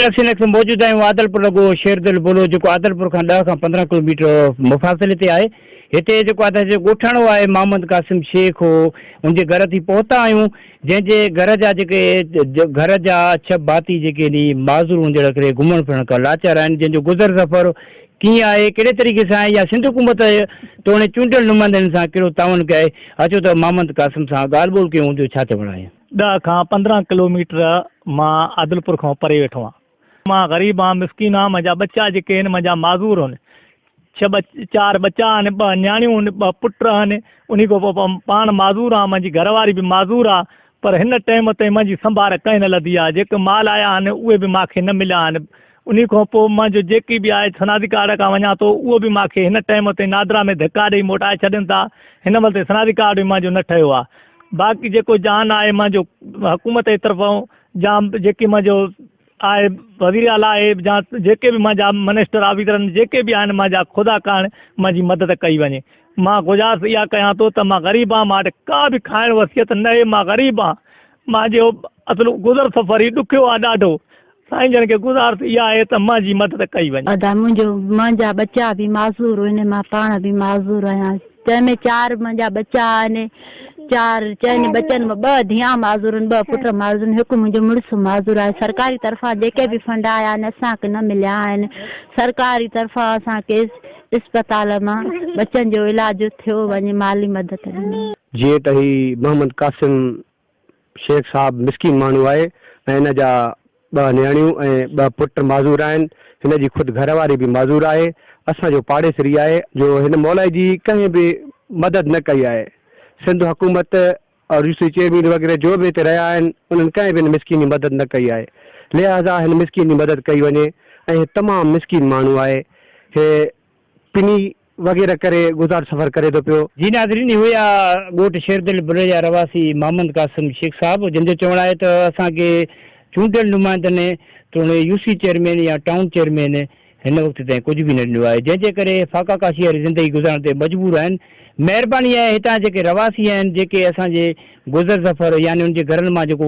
Election मौजूद आहियूं आदलपुर लॻो शेरदिल बुलो जेको आदलपुर खां 10 खां 15 किलोमीटर मुफ़ासिले ते आहे। हिते जेको आहे जो ॻोठाणो आहे मोहम्मद कासिम शेख हो उनजे घर थी पहुता आहियूं, जंहिंजे घर जा जेके घर जा छह भाती जेके नी माज़ूर हुजण करे घुमण फिरण खां लाचार आहिनि, जंहिंजो गुज़र सफ़र कीअं आहे, कहिड़े तरीक़े सां आहे, या सिंध हुकूमत तोड़े चूंडियल नुमाइंदनि सां कहिड़ो तावन कए। अचो त मोहम्मद कासिम सां ॻाल्हि ॿोल कयूं, जो छा चवणु आहे। 10 खां 15 किलोमीटर मां आदिलपुर खां परे वेठो आहियां। मां ग़रीब आहियां, मिसकिन आहियां। मुंहिंजा बच्चा जेके आहिनि मुंहिंजा माज़ूर आहिनि। 4 बच्चा आहिनि, 2 न्याणियूं आहिनि, 2 पुट आहिनि। उन खां पोइ पाण माज़ूर आहे, मुंहिंजी घरवारी बि माज़ूर आहे। पर हिन टाइम ते मुंहिंजी संभाल कंहिं न लधी आहे। जेके माल आया आहिनि उहे बि मूंखे न मिलिया आहिनि। उन खां पोइ मुंहिंजो जेकी बि आहे सनादी कार्ड खां वञा थो, उहो बि मूंखे हिन टाइम ते नादरा में धिका ॾेई मोटाए छॾनि था। हिन महिल ते सनादी कार्ड बि मुंहिंजो न ठहियो आहे। बाक़ी जेको जान आहे मुंहिंजो हुकूमत जे तरफ़ां जाम जेके मुंहिंजो आहे वज़ीर आला आहे, या जेके बि मुंहिंजा मिनिस्टर ऑफिसर आहिनि, जेके बि आहिनि, मुंहिंजा ख़ुदा करण मुंहिंजी मदद कई वञे। मां गुज़ारिश इहा कयां थो त मां ग़रीब आहियां, मां वटि का बि खाइण वसियत न आहे, मां ग़रीब आहियां। मुंहिंजो असुलु गुज़र सफ़र ई ॾुखियो आहे ॾाढो। साईं जन खे गुज़ारिश इहा आहे त मुंहिंजी मदद कई वञे। मुंहिंजा बच्चा बि माज़ूर आहिनि, मां पाण बि माज़ूर आहियां। जंहिंमें 4 मुंहिंजा बच्चा आहिनि। 4 चइनि बच्चनि में 2 धीअ माज़ूर आहिनि, 2 पुट माज़ूर आहिनि, हिकु मुंहिंजो मुड़ुसु माज़ूर आहे। सरकारी तरफ़ां जेके बि फंड आया आहिनि असांखे न मिलिया आहिनि। सरकारी तरफ़ां असांखे इस्पताल मां बच्चनि जो इलाज थियो वञे, माली मदद ॾिनी। जीअं त ही मोहम्मद कासिम शेख साहब मिस्किन माण्हू आहे ऐं हिन जा 2 न्याणियूं ऐं 2 पुट माज़ूर आहिनि। हिन जी ख़ुदि घरवारी बि माज़ूर आहे। असांजो पाड़ेसरी आहे जो हिन मौलाई जी कंहिं बि मदद न कई आहे। सिंध हुकूमत और यूसी चेयरमैन वग़ैरह जो बि हिते रहिया आहिनि उन्हनि कंहिं बि हिन मिस्किन जी मदद न कई आहे। लिहाज़ा हिन मिस्किन जी मदद कई वञे। ऐं तमामु मिस्किन माण्हू आहे, हे पिनी वग़ैरह करे गुज़ार सफ़र करे थो पियो। जी नाज़रीन, हुया ॻोठ शेरदिल बुले जा रवासी मोहम्मद कासिम शेख साहब, जंहिंजो चवणु आहे त असांखे चूंडियल नुमाइंदनि तोड़े यूसी चेयरमैन या टाउन चेयरमैन हिन वक़्त ताईं कुझु बि न ॾिनो आहे, जंहिंजे करे फाका काशी वारी ज़िंदगी गुज़ारण ते मजबूर आहिनि। महिरबानी आहे हितां जेके रवासी आहिनि, जेके असांजे गुज़र सफ़र यानी उनजे घरनि मां जेको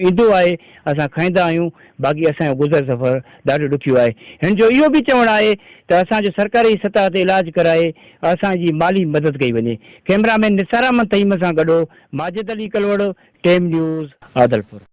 ईंदो आहे असां खाईंदा आहियूं, बाक़ी असांजो गुज़र सफ़र ॾाढो ॾुखियो आहे। हिन जो इहो बि चवणु आहे त असांजो सरकारी सतह ते इलाजु कराए असांजी माली मदद कई वञे। कैमरामैन निसार अहमद तईम सां गॾु माजिद अली कलवड़, टेम न्यूज़, आदलपुर।